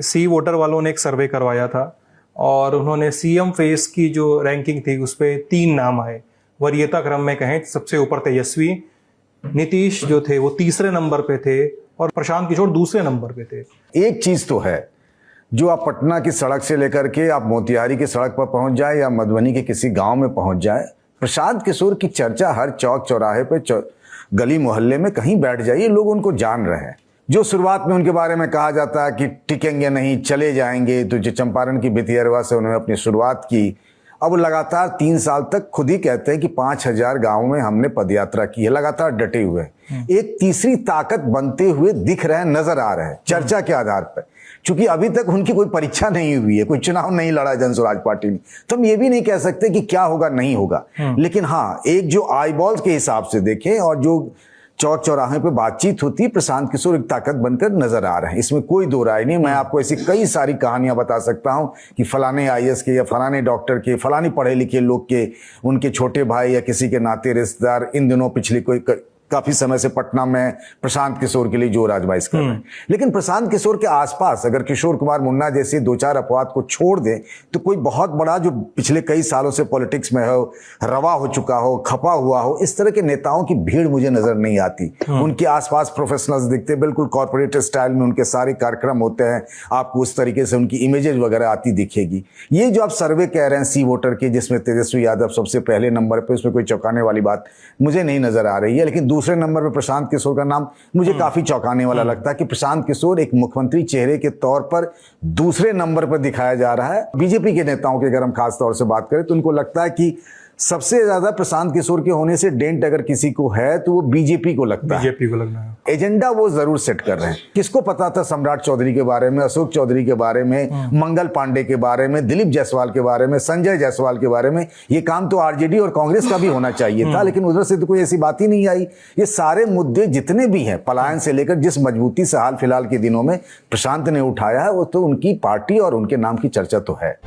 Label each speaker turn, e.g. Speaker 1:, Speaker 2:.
Speaker 1: सी voter वालों ने एक सर्वे करवाया था और उन्होंने सीएम फेस की जो रैंकिंग थी उस पर 3 नाम आए। वरीयता क्रम में कहें सबसे ऊपर तेजस्वी, नीतीश जो थे वो तीसरे नंबर पे थे और प्रशांत किशोर दूसरे नंबर पे थे।
Speaker 2: एक चीज तो है, जो आप पटना की सड़क से लेकर के आप मोतिहारी की सड़क पर पहुंच जाए या मधुबनी के किसी गांव में पहुंच जाए, प्रशांत किशोर की चर्चा हर चौक चौराहे पे गली मोहल्ले में कहीं बैठ जाइए, लोग उनको जान रहे हैं। जो शुरुआत में उनके बारे में कहा जाता है कि टिकेंगे नहीं, चले जाएंगे, तो जो चंपारण की भितियरवा से उन्होंने अपनी शुरुआत की, अब लगातार 3 साल तक खुद ही कहते हैं कि 5000 गांवों में हमने पदयात्रा की है, लगातार डटे हुए। एक तीसरी ताकत बनते हुए दिख रहे हैं, नजर आ रहे हैं चर्चा के आधार पर। क्योंकि अभी तक उनकी कोई परीक्षा नहीं हुई है, कोई चुनाव नहीं लड़ा जन स्वराज पार्टी ने, तो हम ये भी नहीं कह सकते कि क्या होगा नहीं होगा। लेकिन हाँ, एक जो आई बॉल्स के हिसाब से देखें और जो चौक चौराहे पे बातचीत होती है, प्रशांत किशोर एक ताकत बनकर नजर आ रहे हैं, इसमें कोई दो राय नहीं। मैं आपको ऐसी कई सारी कहानियां बता सकता हूं कि फलाने आईएएस के या फलाने डॉक्टर के, फलानी पढ़े लिखे लोग के, उनके छोटे भाई या किसी के नाते रिश्तेदार इन दिनों पिछले काफी समय से पटना में प्रशांत किशोर के लिए जोर आजमाइश कर रहे हैं। लेकिन प्रशांत किशोर के आसपास अगर किशोर कुमार मुन्ना जैसे 2-4 अपवाद को छोड़ दें तो कोई बहुत बड़ा जो पिछले कई सालों से पॉलिटिक्स में हो, रवा हो चुका हो, खपा हुआ हो, इस तरह के नेताओं की भीड़ मुझे नजर नहीं आती। उनके आसपास प्रोफेशनल्स दिखते, बिल्कुल कॉर्पोरेट स्टाइल में उनके सारे कार्यक्रम होते हैं, आपको उस तरीके से उनकी इमेजेस वगैरह आती दिखेगी। ये जो आप सर्वे कह रहे हैं सी वोटर के, जिसमें तेजस्वी यादव सबसे पहले नंबर पे, उसमें कोई चौंकाने वाली बात मुझे नहीं नजर आ रही है। लेकिन दूसरे नंबर पर प्रशांत किशोर का नाम मुझे काफी चौंकाने वाला लगता है कि प्रशांत किशोर एक मुख्यमंत्री चेहरे के तौर पर दूसरे नंबर पर दिखाया जा रहा है। बीजेपी के नेताओं की अगर हम खास तौर से बात करें तो उनको लगता है कि सबसे ज्यादा प्रशांत किशोर के होने से डेंट अगर किसी को है तो वो बीजेपी को लगता है,
Speaker 1: बीजेपी को लगना है।
Speaker 2: एजेंडा वो जरूर सेट कर रहे हैं। किसको पता था सम्राट चौधरी के बारे में, अशोक चौधरी के बारे में, मंगल पांडे के बारे में, दिलीप जायसवाल के बारे में, संजय जायसवाल के बारे में। ये काम तो आरजेडी और कांग्रेस का भी होना चाहिए था, लेकिन उधर से तो कोई ऐसी बात ही नहीं आई। ये सारे मुद्दे जितने भी हैं, पलायन से लेकर जिस मजबूती से हाल फिलहाल के दिनों में प्रशांत ने उठाया है, वो तो उनकी पार्टी और उनके नाम की चर्चा तो है।